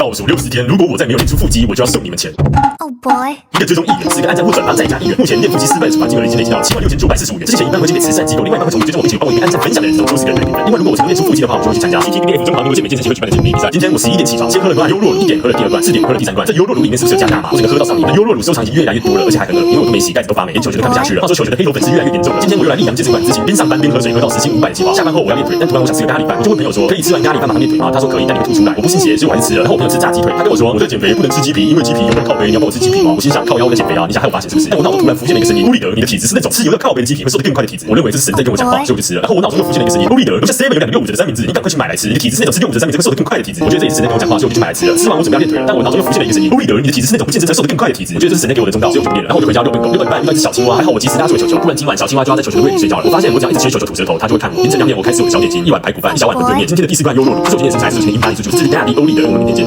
倒数60天，如果我再没有练出腹肌，我就要送你们钱。Oh boy！ 一个追踪1元，4个按赞或转发再加1元。目前练腹肌失败的处罚金额已经累积到76945元。之前一半会捐给慈善机构，另外一半会从追踪我并且帮我一个按赞分享的人中抽4个人对评分。另外，如果我成功练出腹肌的话，我就会去参加 CTBF 中华民国健美健身协会举办的健美比赛。今天我11点起床，先喝了罐优酪乳1点，喝了第2罐4点，喝了第3罐。这优酪乳里面是不是有加大麻？我整个喝到上瘾。优酪乳收藏已经越来越多了，而且还很饿，因为我都没洗，盖子都发霉，连球球都看不下去了。到时候球球的黑头粉是越来越严重了。今天我又来力阳健身馆执行边上班边喝水喝到时薪500的计划。下班后我要练腿，但突然我想吃个咖喱饭，我就问朋友说可以吃完咖喱饭马上练腿吗？他说可以，但你会吐出来。我不信邪，所以我还是吃了。然后我朋友吃炸鸡腿，他跟我说我在减肥不能吃鸡皮，因为鸡皮有人靠背，你要帮我吃鸡皮吗？我心想靠腰我在减肥啊，你想害我发现是不是？但我脑中突然浮现了一个声音，乌里德，你的体质是那种吃有了靠背的鸡皮会瘦得更快的体质。我认为这是神在跟我讲话，所以我就吃了。然后我脑中又浮现了一个声音，乌里德，楼下 7有2个65折的三明治，你赶快去买来吃。你的体质是那种吃65折三明治会瘦得更快的体质。我觉得这也是神在跟我讲话，所以我就去买来吃了。吃完我准备要练腿了，但我脑中又浮现了一个声音，乌里德，你的体质是那种不健身才瘦得更快的体质。我觉得这是神在给我的忠告，所以我就不练了。然后我就回家遛笨狗，遛到一半遇到一只小青蛙，还好我及时拉住了球球，不然今晚小青蛙就要在球球的胃里睡觉了。我发现我只要一直切球球吐舌头，它就会看我。凌晨2点我开始我的小点心，1碗排骨饭，1小碗馄饨面。今天的第4罐优酪乳，这是我今天的身材，这是我今天硬拉力出去，这是 Daddy 欧丽的，我们明天见。